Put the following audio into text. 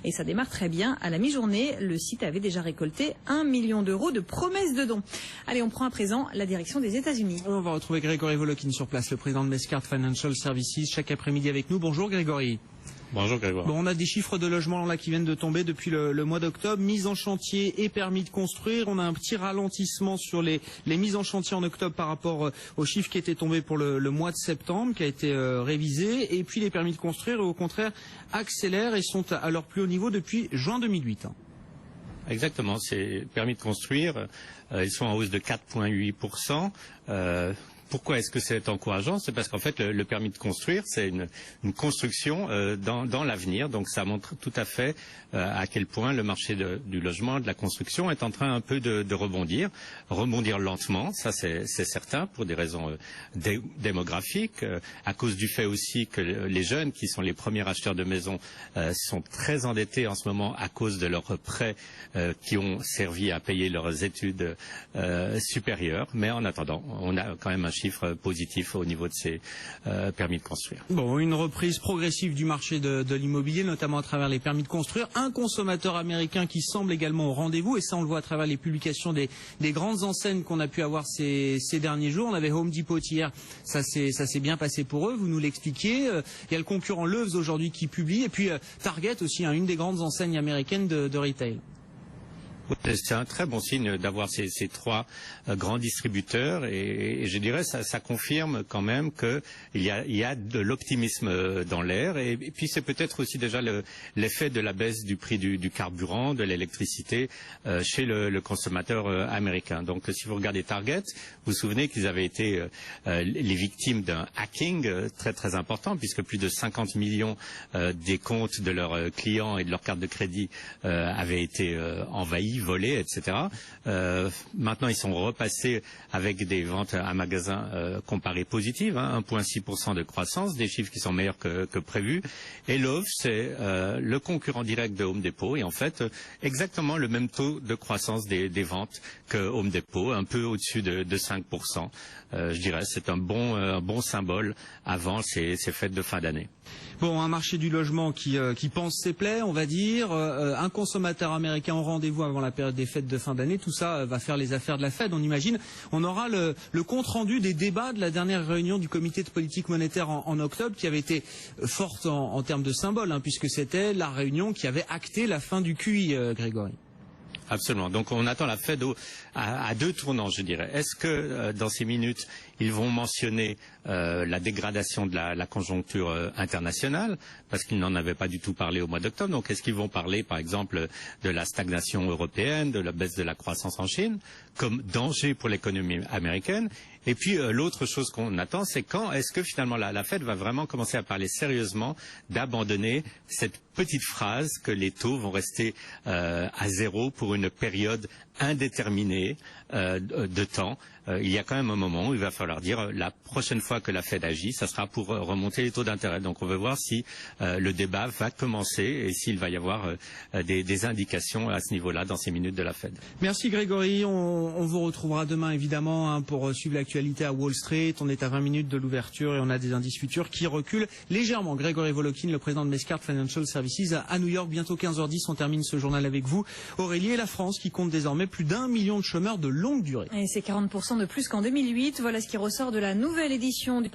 Et ça démarre très bien. À la mi-journée, le site avait déjà récolté 1 million d'euros de promesses de dons. Allez, on prend à présent la direction des États-Unis. On va retrouver Grégory Volokin sur place, le président de Mescart Financial Services, chaque après-midi avec nous. Bonjour Grégory. Bonjour Grégoire. Bon, on a des chiffres de logements là qui viennent de tomber depuis le mois d'octobre, mise en chantier et permis de construire. On a un petit ralentissement sur les mises en chantier en octobre par rapport aux chiffres qui étaient tombés pour le mois de septembre, qui a été révisé. Et puis les permis de construire, au contraire, accélèrent et sont à leur plus haut niveau depuis juin 2008. Exactement, ces permis de construire, ils sont en hausse de 4,8%. Pourquoi est-ce que c'est encourageant? C'est parce qu'en fait, le permis de construire, c'est une construction dans l'avenir. Donc ça montre tout à fait à quel point le marché du logement, de la construction est en train un peu de rebondir. Rebondir lentement, ça c'est certain, pour des raisons démographiques, à cause du fait aussi que les jeunes, qui sont les premiers acheteurs de maisons, sont très endettés en ce moment à cause de leurs prêts qui ont servi à payer leurs études supérieures. Mais en attendant, on a quand même un chiffre positif au niveau de ces permis de construire. Bon, une reprise progressive du marché de l'immobilier, notamment à travers les permis de construire. Un consommateur américain qui semble également au rendez-vous, et ça on le voit à travers les publications des grandes enseignes qu'on a pu avoir ces derniers jours. On avait Home Depot hier, ça s'est bien passé pour eux, vous nous l'expliquiez. Il y a le concurrent Lowe's aujourd'hui qui publie, et puis Target aussi, une des grandes enseignes américaines de retail. C'est un très bon signe d'avoir ces trois grands distributeurs, et je dirais ça confirme quand même qu'il y a de l'optimisme dans l'air, et puis c'est peut-être aussi déjà l'effet de la baisse du prix du carburant, de l'électricité chez le consommateur américain. Donc si vous regardez Target, vous vous souvenez qu'ils avaient été les victimes d'un hacking très très important, puisque plus de 50 millions des comptes de leurs clients et de leurs cartes de crédit avaient été envahis, volés, etc. Maintenant, ils sont repassés avec des ventes à magasins comparées positives, 1,6% de croissance, des chiffres qui sont meilleurs que prévu. Et Lowe's, c'est le concurrent direct de Home Depot, et en fait, exactement le même taux de croissance des ventes que Home Depot, un peu au-dessus de 5%. Je dirais, c'est un bon symbole avant ces fêtes de fin d'année. Bon, un marché du logement qui pense ses plaies, on va dire, un consommateur américain au rendez-vous avant la période des fêtes de fin d'année, tout ça va faire les affaires de la Fed, on imagine. On aura le compte-rendu des débats de la dernière réunion du comité de politique monétaire en octobre, qui avait été forte en termes de symbole, puisque c'était la réunion qui avait acté la fin du QI, Grégory. Absolument. Donc on attend la Fed à deux tournants, je dirais. Est-ce que dans ces minutes, ils vont mentionner la dégradation de la conjoncture internationale, parce qu'ils n'en avaient pas du tout parlé au mois d'octobre? Donc est-ce qu'ils vont parler, par exemple, de la stagnation européenne, de la baisse de la croissance en Chine, comme danger pour l'économie américaine? Et puis l'autre chose qu'on attend, c'est quand est-ce que finalement la Fed va vraiment commencer à parler sérieusement d'abandonner cette petite phrase que les taux vont rester à zéro pour une période indéterminée de temps. Il y a quand même un moment où il va falloir dire la prochaine fois que la Fed agit, ça sera pour remonter les taux d'intérêt. Donc on veut voir si le débat va commencer et s'il va y avoir des indications à ce niveau-là dans ces minutes de la Fed. Merci Grégory, on vous retrouvera demain évidemment pour suivre l'actualité à Wall Street. On est à 20 minutes de l'ouverture et on a des indices futurs qui reculent légèrement. Grégory Volokin, le président de Mescart Financial Services à New York, bientôt 15h10. On termine ce journal avec vous. Aurélie, et la France qui compte désormais plus d'1 million de chômeurs de longue durée. Et c'est 40% de plus qu'en 2008. Voilà ce qui ressort de la nouvelle édition du